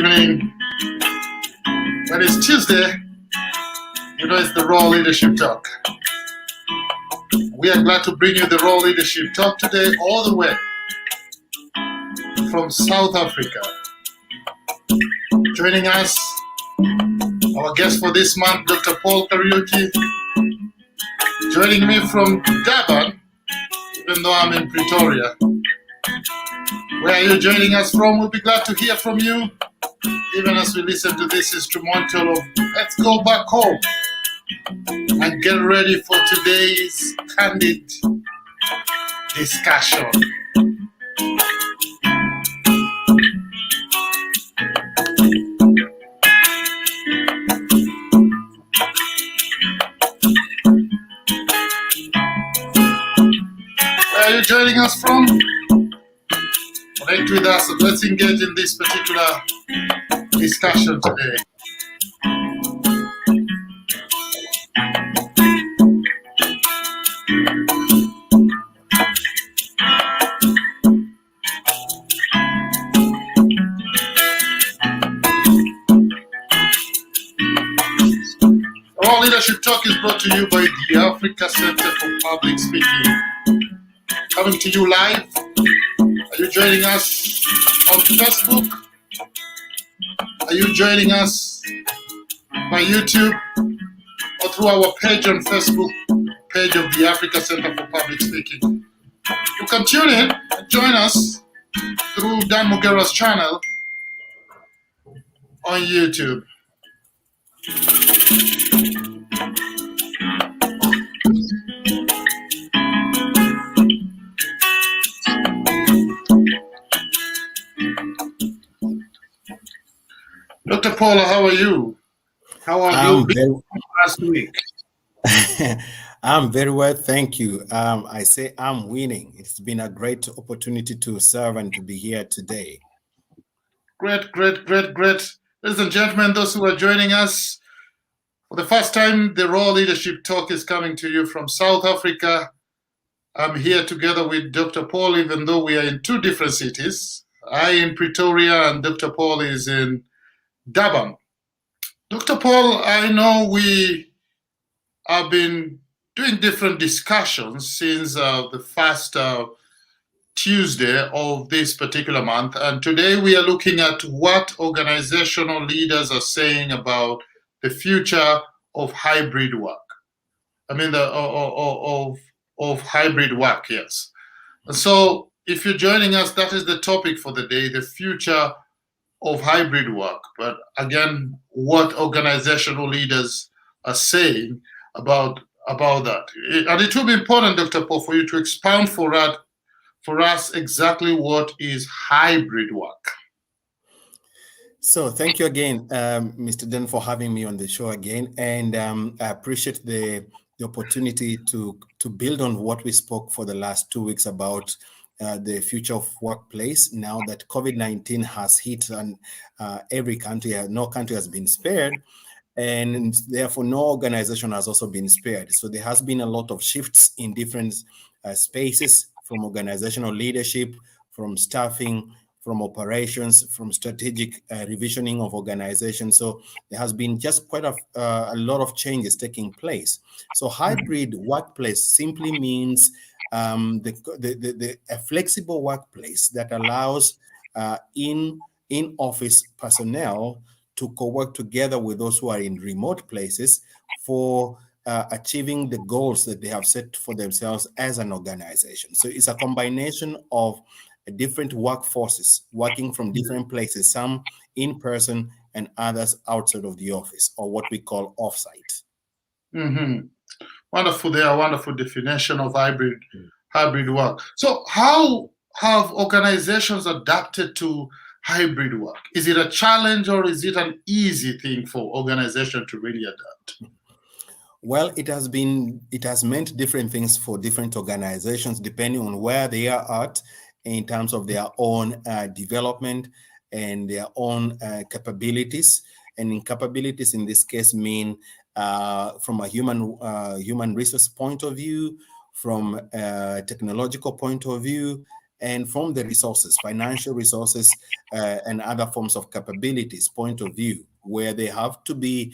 evening. When it's Tuesday, it's the Raw Leadership Talk. We are glad to bring you the Raw Leadership Talk today, all the way from South Africa. Joining us, our guest for this month, Dr. Paul Kariuki. Joining me from Durban, even though I'm in Pretoria. Where are you joining us from? We'll be glad to hear from you, even as we listen to this instrumental of Let's Go Back Home. And get ready for today's candid discussion. Where are you joining us from? Connect with us and let's engage in this particular discussion today. Our Leadership Talk is brought to you by the Africa Center for Public Speaking. Coming to you live. Are you joining us on Facebook? Are you joining us by YouTube or through our page on Facebook, page of the Africa Center for Public Speaking? You can tune in and join us through Dan Mugera's channel on YouTube. Dr. Paula, how are you? How are you been last week? I'm very well, thank you. I say I'm winning. It's been a great opportunity to serve and to be here today. Great. Ladies and gentlemen, those who are joining us for the first time, the Raw Leadership Talk is coming to you from South Africa. I'm here together with Dr. Paul, even though we are in two different cities. I in Pretoria and Dr. Paul is in Durban. Dr. Paul, I know we have been doing different discussions since the first Tuesday of this particular month, and today we are looking at what organizational leaders are saying about the future of hybrid work. I mean, of hybrid work, yes. And so, if you're joining us, that is the topic for the day: the future of hybrid work. But again, what organizational leaders are saying about that. And it will be important, Dr. Paul, for you to expound for us exactly what is hybrid work. So thank you again, Mr. Den, for having me on the show again. And I appreciate the opportunity to build on what we spoke for the last 2 weeks about the future of workplace. Now that COVID-19 has hit and every country, no country has been spared, and therefore no organization has also been spared. So there has been a lot of shifts in different spaces, from organizational leadership, from staffing, from operations, from strategic revisioning of organizations. So there has been just quite a lot of changes taking place. So hybrid workplace simply means a flexible workplace that allows in-office personnel to co-work together with those who are in remote places for achieving the goals that they have set for themselves as an organization. So it's a combination of different workforces working from different places, some in person and others outside of the office, or what we call offsite. Mm-hmm. Wonderful. There are wonderful definition of hybrid work. So how have organizations adapted to hybrid work? Is it a challenge or is it an easy thing for organization to really adapt? Well, it has meant different things for different organizations depending on where they are at in terms of their own development and their own capabilities. And in capabilities in this case mean from a human resource point of view, from a technological point of view, and from the resources, financial resources, and other forms of capabilities point of view, where they have to be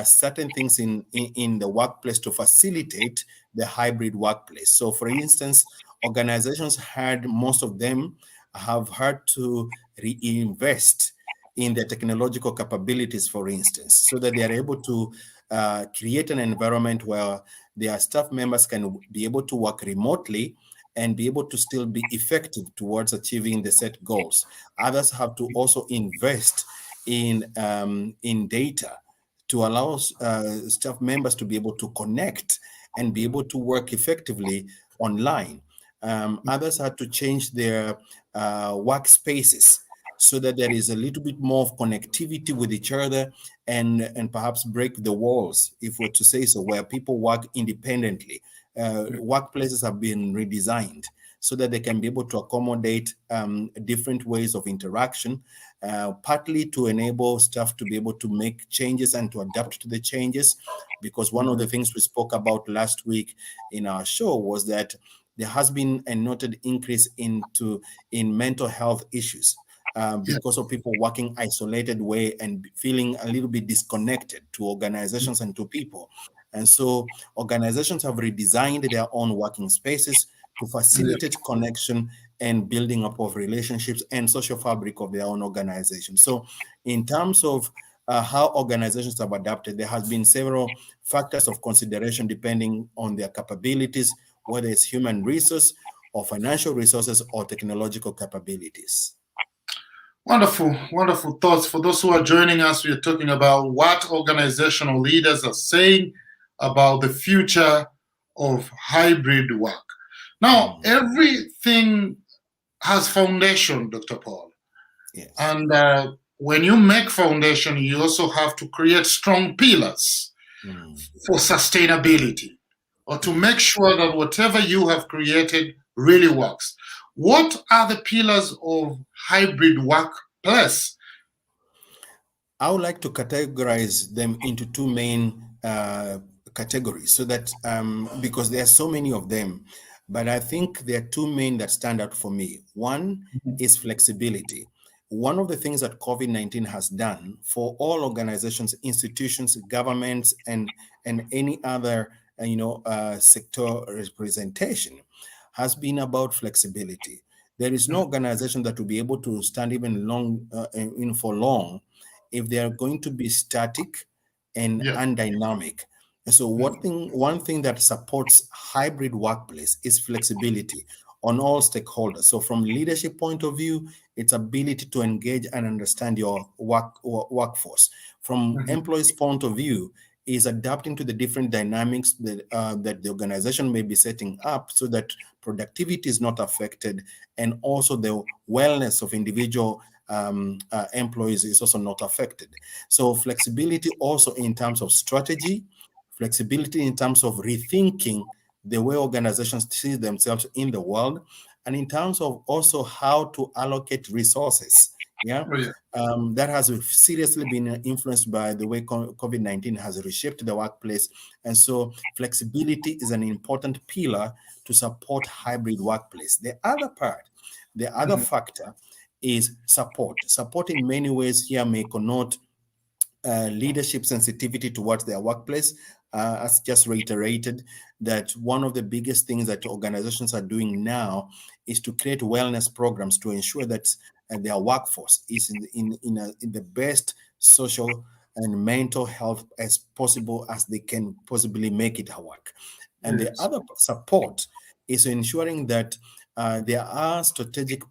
certain things in the workplace to facilitate the hybrid workplace. So, for instance, organizations had, most of them have had to reinvest in their technological capabilities, for instance, so that they are able to create an environment where their staff members can be able to work remotely and be able to still be effective towards achieving the set goals. Others have to also invest in data to allow staff members to be able to connect and be able to work effectively online. Others had to change their workspaces so that there is a little bit more of connectivity with each other, and perhaps break the walls, if we're to say so, where people work independently. Workplaces have been redesigned so that they can be able to accommodate different ways of interaction, partly to enable staff to be able to make changes and to adapt to the changes. Because one of the things we spoke about last week in our show was that there has been a noted increase in mental health issues because of people working isolated way and feeling a little bit disconnected to organizations and to people. And so organizations have redesigned their own working spaces to facilitate connection and building up of relationships and social fabric of their own organization. So in terms of how organizations have adapted, there has been several factors of consideration depending on their capabilities, whether it's human resource or financial resources or technological capabilities. Wonderful, wonderful thoughts. For those who are joining us, we are talking about what organizational leaders are saying about the future of hybrid work. Now, everything has foundation, Dr. Paul. Yes. And when you make foundation, you also have to create strong pillars for sustainability, or to make sure that whatever you have created really works. What are the pillars of hybrid workplace? I would like to categorize them into two main categories, so that because there are so many of them, but I think there are two main that stand out for me. One is flexibility. One of the things that COVID-19 has done for all organizations, institutions, governments, and any other sector representation has been about flexibility. There is no organization that will be able to stand even long for long if they are going to be static and undynamic. And so one thing that supports hybrid workplace is flexibility on all stakeholders. So from leadership point of view, its ability to engage and understand your workforce. From employees' point of view, is adapting to the different dynamics that the organization may be setting up, so that productivity is not affected, and also the wellness of individual employees is also not affected. So flexibility also in terms of strategy, flexibility in terms of rethinking the way organizations see themselves in the world, and in terms of also how to allocate resources. That has seriously been influenced by the way COVID-19 has reshaped the workplace. And so flexibility is an important pillar to support hybrid workplace. The other factor is support. Support in many ways here may connote leadership sensitivity towards their workplace. As just reiterated, that one of the biggest things that organizations are doing now is to create wellness programs to ensure that their workforce is in the best social and mental health as possible as they can possibly make it work. And the other support is ensuring that there are strategic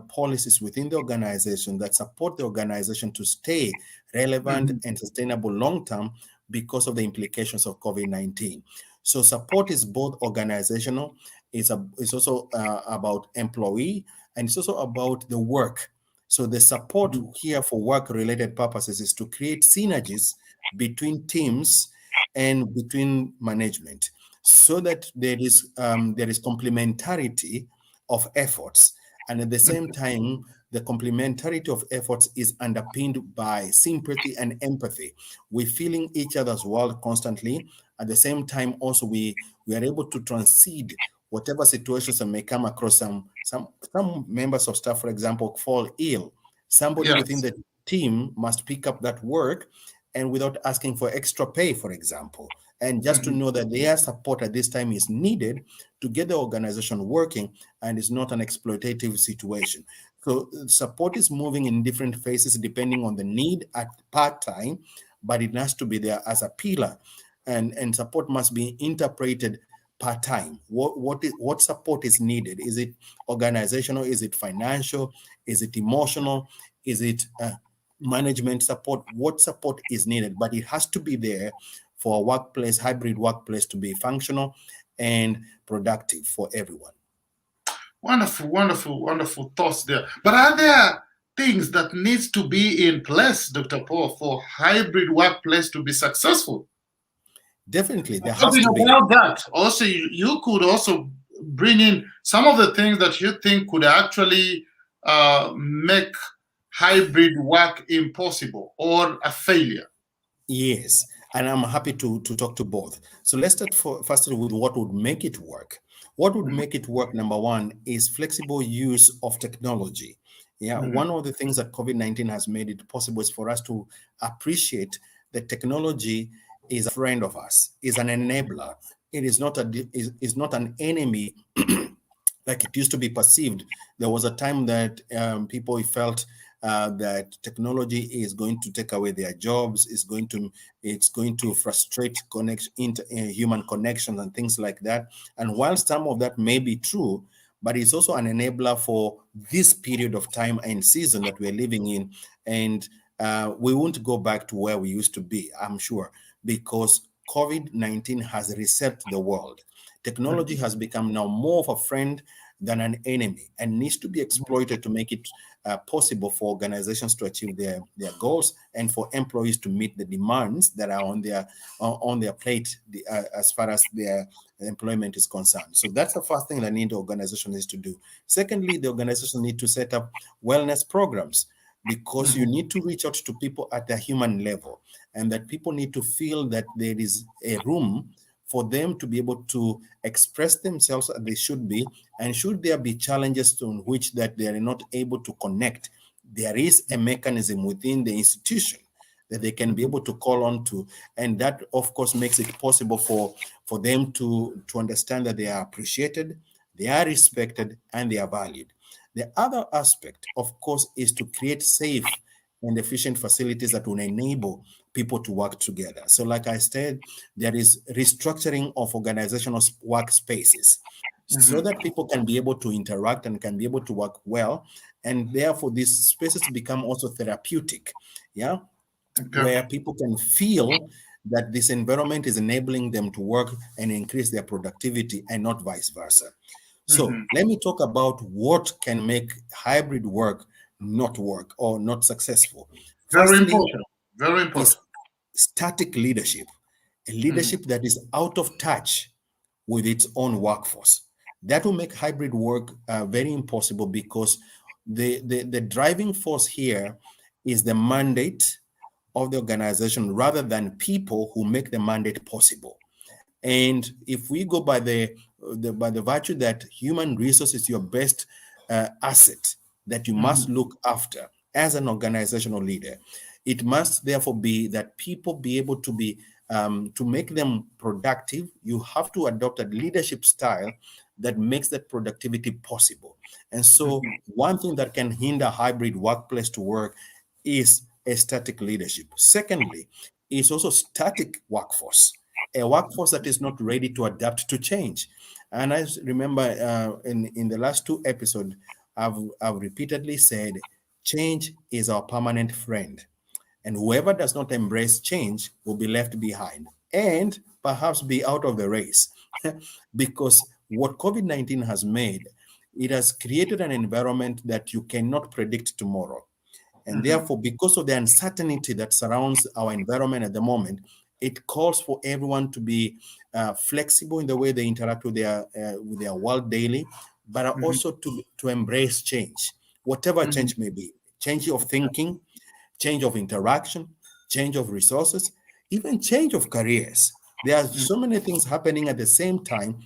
policies within the organization that support the organization to stay relevant and sustainable long-term because of the implications of COVID-19. So support is both organizational, it's also about employee, and it's also about the work. So the support here for work-related purposes is to create synergies between teams and between management, so that there is complementarity of efforts, and at the same time the complementarity of efforts is underpinned by sympathy and empathy. We're feeling each other's world constantly. At the same time also we are able to transcend whatever situations that may come across. Some members of staff, for example, fall ill. Somebody within Yes. the team must pick up that work, and without asking for extra pay, for example, and just to Mhm. know that their support at this time is needed to get the organization working and is not an exploitative situation. So support is moving in different phases depending on the need at part time, but it has to be there as a pillar, and support must be interpreted part time. What support is needed? Is it organizational? Is it financial? Is it emotional? Is it management support? What support is needed? But it has to be there for a workplace, hybrid workplace, to be functional and productive for everyone. Wonderful, wonderful, wonderful thoughts there. But are there things that needs to be in place, Dr. Paul, for hybrid workplace to be successful? Definitely, there has Talking to be. about that, also you could also bring in some of the things that you think could actually make hybrid work impossible or a failure. Yes, and I'm happy to talk to both. So let's start firstly with what would make it work. What would Mhm, make it work, number one, is flexible use of technology. Yeah, mhm, one of the things that COVID-19 has made it possible is for us to appreciate that technology is a friend of us, is an enabler. It is not is not an enemy like it used to be perceived. There was a time that people felt that technology is going to take away their jobs, it's going to frustrate human connections and things like that. And while some of that may be true, but it's also an enabler for this period of time and season that we're living in. And we won't go back to where we used to be, I'm sure, because COVID-19 has reset the world. Technology mhm, has become now more of a friend than an enemy, and needs to be exploited to make it possible for organizations to achieve their goals, and for employees to meet the demands that are on their plate, as far as their employment is concerned. So that's the first thing that the organization needs to do. Secondly, the organization need to set up wellness programs, because you mhm, need to reach out to people at the human level, and that people need to feel that there is a room for them to be able to express themselves as they should be. And should there be challenges on which that they are not able to connect, there is a mechanism within the institution that they can be mhm, able to call on to. And that, of course, makes it possible for them to understand that they are appreciated, they are respected, and they are valued. The other aspect, of course, is to create safe and efficient facilities that will enable people to work together. So, like I said, there is restructuring of organizational workspaces so mhm. that people can be able to interact and can be able to work well. And therefore, these spaces become also therapeutic. Yeah, Okay. where people can feel that this environment is enabling them to work and increase their productivity, and not vice versa. So Mhm. let me talk about what can make hybrid work not work or not successful. Very Firstly, important. Very is important. static leadership, a Mhm, leadership that is out of touch with its own workforce. That will make hybrid work very impossible, because the driving force here is the mandate of the organization, rather than people who make the mandate possible. And if we go by the virtue that human resource is your best asset that you must mhm, look after as an organizational leader, it must therefore be that people be able to be to make them productive. You have to adopt a leadership style that makes that productivity possible. And so, mhm, one thing that can hinder hybrid workplace to work is a static leadership. Secondly, is also static workforce, a workforce that is not ready to adapt to change. And I remember in the last two episodes, I've repeatedly said, change is our permanent friend. And whoever does not embrace change will be left behind and perhaps be out of the race. Because what COVID-19 has made, it has created an environment that you cannot predict tomorrow. And mhm, therefore, because of the uncertainty that surrounds our environment at the moment, it calls for everyone to be flexible in the way they interact with their world daily, but are mhm, also to embrace change, whatever mhm, change may be, change of thinking, change of interaction, change of resources, even change of careers. There are mhm, so many things happening at the same time,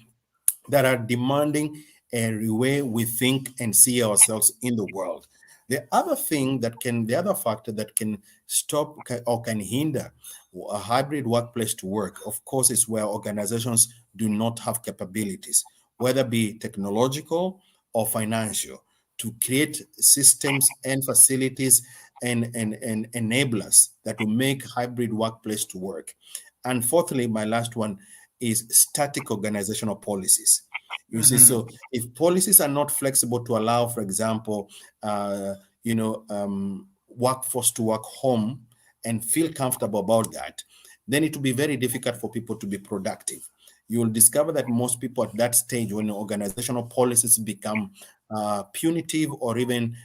that are demanding a way we think and see ourselves in the world. The other factor that can or can hinder a hybrid workplace to work, of course, is where organizations do not have capabilities, whether be technological or financial, to create systems and facilities and enablers that will make hybrid workplace to work. And fourthly, my last one is static organizational policies. You see, Mhm. so if policies are not flexible to allow, for example, workforce to work home and feel comfortable about that, then it will be very difficult for people to be productive. You will discover that most people at that stage, when organizational policies become punitive or even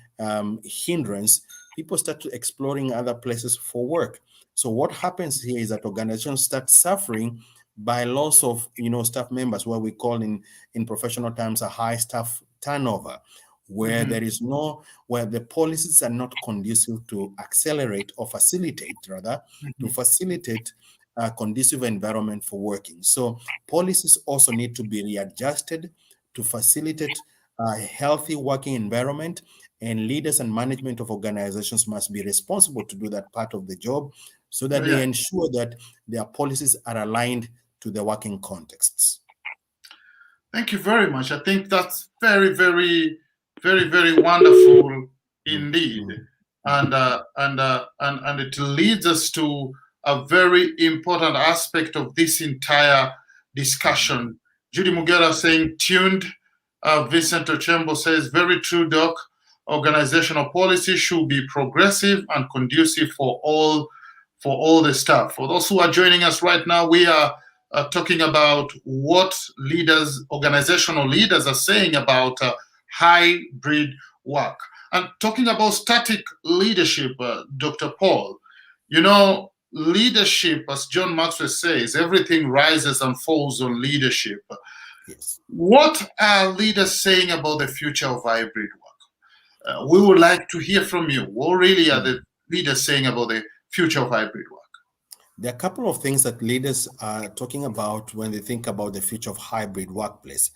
hindrance, people start to exploring other places for work. So what happens here is that organizations start suffering by loss of staff members, what we call in professional terms a high staff turnover, where Mhm. there is no where the policies are not conducive to accelerate or facilitate, rather, to Mhm. facilitate a conducive environment for working. So policies also need to be readjusted to facilitate a healthy working environment, and leaders and management of organizations must be responsible to do that part of the job so Yeah, that they yeah. ensure that their policies are aligned to the working contexts. Thank you very much. I think that's very, very, very, very wonderful Mm, indeed, mm, mm, and it leads us to a very important aspect of this entire mm. discussion. Judy Mugera saying tuned. Vincent Ochembo says very true, Doc. Organizational policy should be progressive and conducive for all the staff. For those who are joining us right now, we are talking about what leaders, organizational leaders, are saying about hybrid work. And talking about static leadership, Dr. Paul, leadership, as John Maxwell says, everything rises and falls on leadership. Yes. What are leaders saying about the future of hybrid work? We would like to hear from you. What really are the Mm. leaders saying about the future of hybrid work? There are a couple of things that leaders are talking about when they think about the future of hybrid workplace.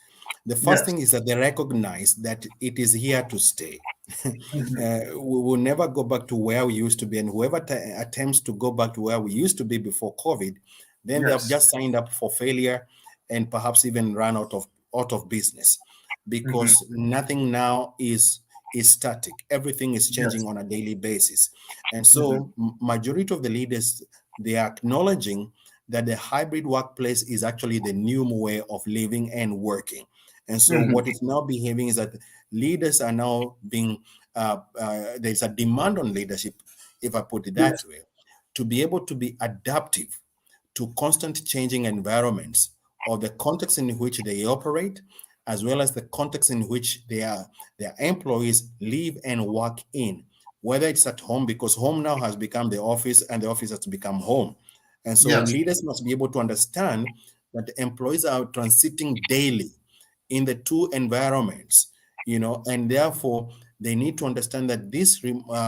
The first Yes. thing is that they recognize that it is here to stay. Mhm. We will never go back to where we used to be, and whoever attempts to go back to where we used to be before COVID, then they have Yes. just signed up for failure and perhaps even run out of business, Mhm. because nothing now is static. Everything is Yes. changing on a daily basis, and Mhm. so majority of the leaders, they are acknowledging that the hybrid workplace is actually the new way of living and working. And so Mhm. what is now behaving is that leaders are now being there's a demand on leadership, if I put it that Yes. way, to be able to be adaptive to constant changing environments or the context in which they operate, as well as the context in which their employees live and work in, whether it's at home, because home now has become the office and the office has become home. And so Yes. leaders must be able to understand that the employees are transiting daily in the two environments, and therefore they need to understand that this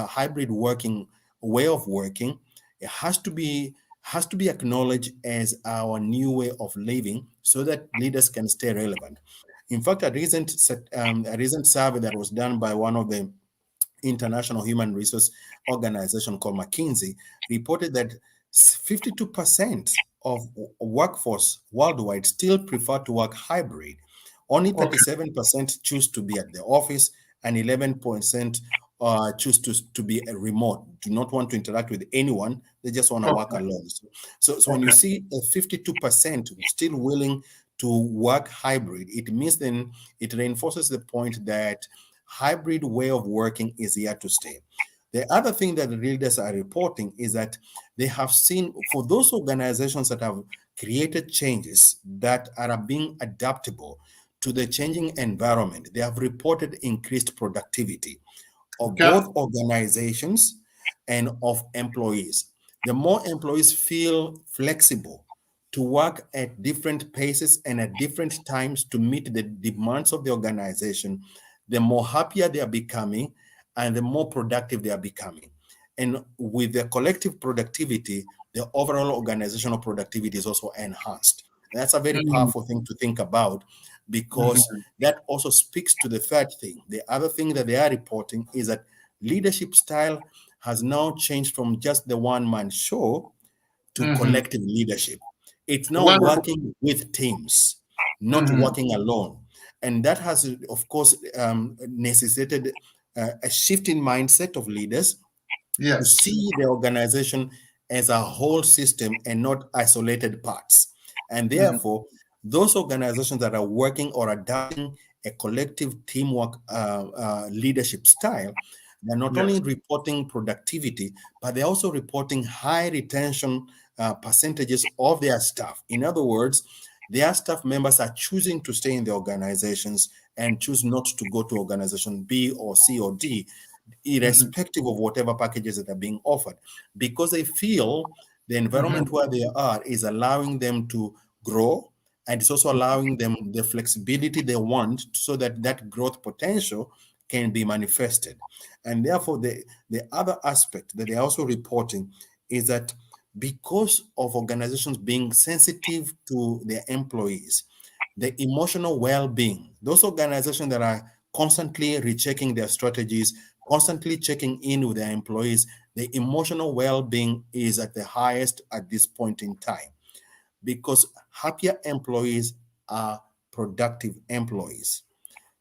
hybrid working way of working, it has to be acknowledged as our new way of living so that leaders can stay relevant. In fact, a recent survey that was done by one of the international human resource organization called McKinsey reported that 52% of workforce worldwide still prefer to work hybrid. Only Okay. 37% choose to be at the office, and 11% choose to be a remote, do not want to interact with anyone. They just want to work Okay. alone. So when you Okay. see a 52% still willing to work hybrid, it means then it reinforces the point that hybrid way of working is here to stay. The other thing that the leaders are reporting is that they have seen, for those organizations that have created changes that are being adaptable to the changing environment, they have reported increased productivity of Okay. both organizations and of employees. The more employees feel flexible to work at different paces and at different times to meet the demands of the organization, the more happier they are becoming and the more productive they are becoming. And with the collective productivity, the overall organizational productivity is also enhanced. That's a very Mm. powerful thing to think about, because that also speaks to the third thing. The other thing that they are reporting is that leadership style has now changed from just the one-man show to collective leadership. It's now Wonderful. working with teams, not working alone. And that has, of course, necessitated a shift in mindset of leaders to Yes. see the organization as a whole system and not isolated parts. And therefore, those organizations that are working or adapting a collective teamwork leadership style, they're not Yes. only reporting productivity, but they're also reporting high retention percentages of their staff. In other words, their staff members are choosing to stay in the organizations and choose not to go to organization B or C or D, irrespective of whatever packages that are being offered, because they feel the environment where they are is allowing them to grow, and it's also allowing them the flexibility they want so that that growth potential can be manifested. And therefore, the other aspect that they're also reporting is that because of organizations being sensitive to their employees, the emotional well-being, those organizations that are constantly rechecking their strategies, constantly checking in with their employees, the emotional well-being is at the highest at this point in time, because happier employees are productive employees.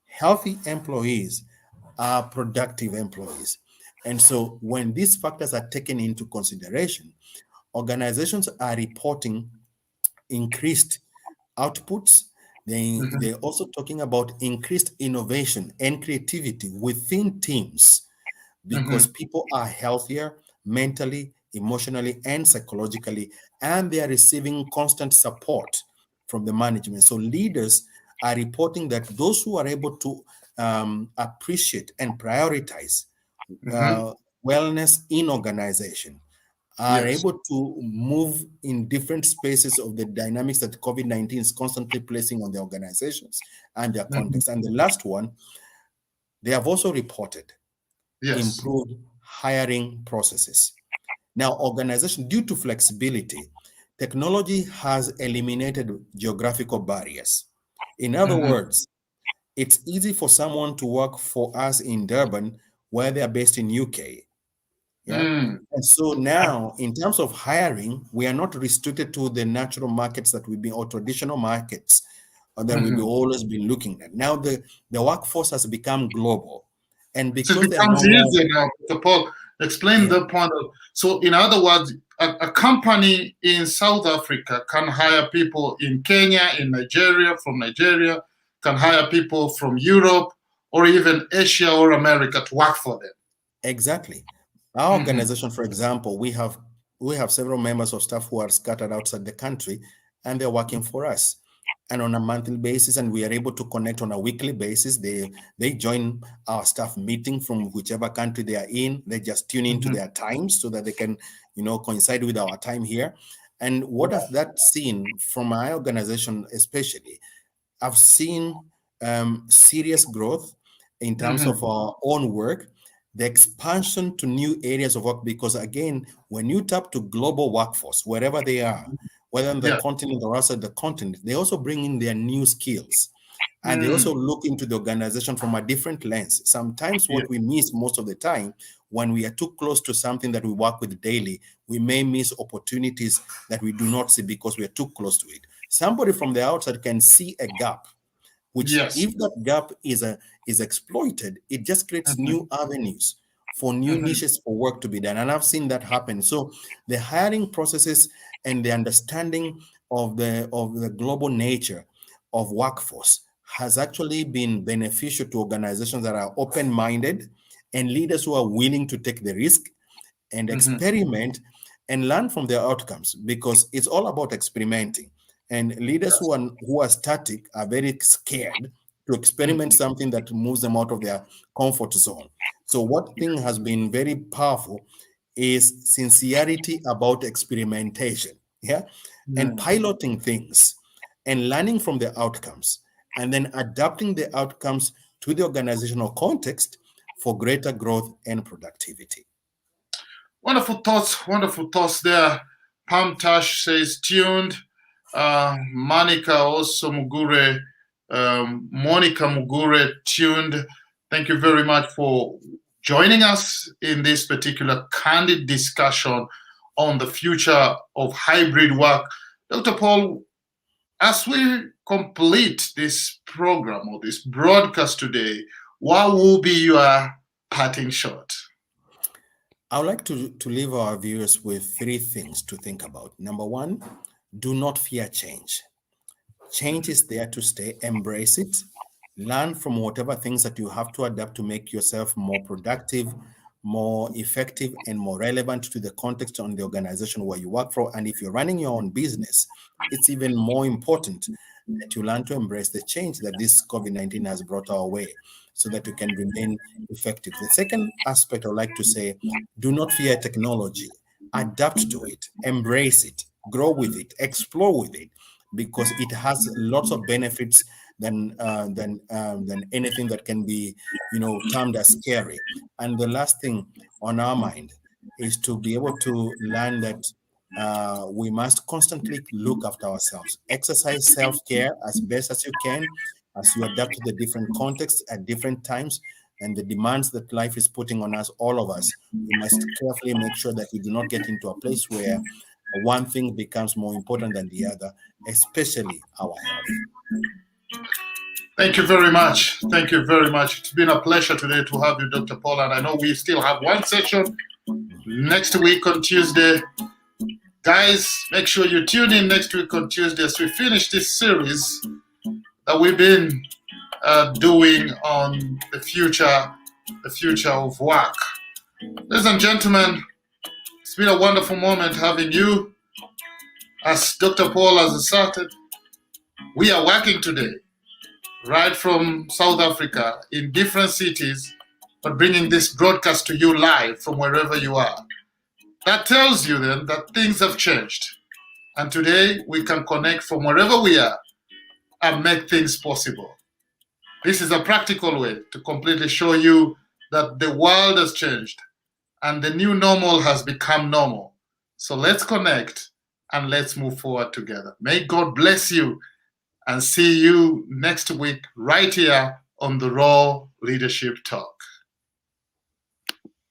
Healthy employees are productive employees. And so when these factors are taken into consideration, organizations are reporting increased outputs. They're also talking about increased innovation and creativity within teams, because people are healthier mentally, emotionally, and psychologically, and they are receiving constant support from the management. So leaders are reporting that those who are able to appreciate and prioritize wellness in organization are Yes. able to move in different spaces of the dynamics that COVID-19 is constantly placing on the organizations and their context. And the last one, they have also reported Yes. improved hiring processes. Now, organization, due to flexibility, technology has eliminated geographical barriers. In other words, it's easy for someone to work for us in Durban where they are based in UK. Yeah. And so now, in terms of hiring, we are not restricted to the natural markets that we've been, or traditional markets that we've always been looking at. Now, the workforce has become global. And So it because they are no becomes more, easier now, Mr. Paul. Explain yeah, the point of, so in other words, a company in South Africa can hire people in Kenya, in Nigeria, from Nigeria, can hire people from Europe or even Asia or America to work for them. exactly. Our organization, for example, we have several members of staff who are scattered outside the country, and they're working for us. And on a monthly basis, and we are able to connect on a weekly basis. They join our staff meeting from whichever country they are in. They just tune into their times so that they can, coincide with our time here. And what has that seen from my organization, especially? I've seen serious growth in terms of our own work, the expansion to new areas of work, because again, when you tap to global workforce, wherever they are, whether on the Yeah. continent or outside the continent, they also bring in their new skills. And they Mm. also look into the organization from a different lens. Sometimes Yeah. what we miss most of the time, when we are too close to something that we work with daily, we may miss opportunities that we do not see because we are too close to it. Somebody from the outside can see a gap, which Yes. if that gap is exploited, it just creates new avenues for new niches for work to be done. And I've seen that happen. So the hiring processes and the understanding of the global nature of workforce has actually been beneficial to organizations that are open-minded and leaders who are willing to take the risk and experiment and learn from their outcomes, because it's all about experimenting. And leaders who are static are very scared to experiment something that moves them out of their comfort zone. So what thing has been very powerful is sincerity about experimentation, yeah, and piloting things and learning from the outcomes, and then adapting the outcomes to the organizational context for greater growth and productivity. Wonderful thoughts there. Pam Tash says tuned. Manika also Mugure Monica Mugera tuned. Thank you very much for joining us in this particular candid discussion on the future of hybrid work. Dr. Paul, as we complete this program or this broadcast today, what will be your parting shot? I would like to leave our viewers with 3 things to think about. Number 1, do not fear change. Change is there to stay. Embrace it. Learn from whatever things that you have to adapt to make yourself more productive, more effective, and more relevant to the context on the organization where you work for. And if you're running your own business, it's even more important that you learn to embrace the change that this COVID-19 has brought our way so that you can remain effective. The second aspect I would like to say, do not fear technology. Adapt to it, embrace it, grow with it, explore with it, because it has lots of benefits than anything that can be, termed as scary. And the last thing on our mind is to be able to learn that we must constantly look after ourselves, exercise self-care as best as you can, as you adapt to the different contexts at different times and the demands that life is putting on us, all of us. We must carefully make sure that we do not get into a place where one thing becomes more important than the other, especially our health. Thank you very much. Thank you very much. It's been a pleasure today to have you, Dr. Paul. And I know we still have one session next week on Tuesday. Guys, make sure you tune in next week on Tuesday as we finish this series that we've been doing on the future of work. Ladies and gentlemen, it's been a wonderful moment having you. As Dr. Paul has asserted, we are working today, right from South Africa, in different cities, but bringing this broadcast to you live from wherever you are. That tells you then that things have changed. And today we can connect from wherever we are and make things possible. This is a practical way to completely show you that the world has changed and the new normal has become normal. So let's connect and let's move forward together. May God bless you, and see you next week right here on the Raw Leadership Talk.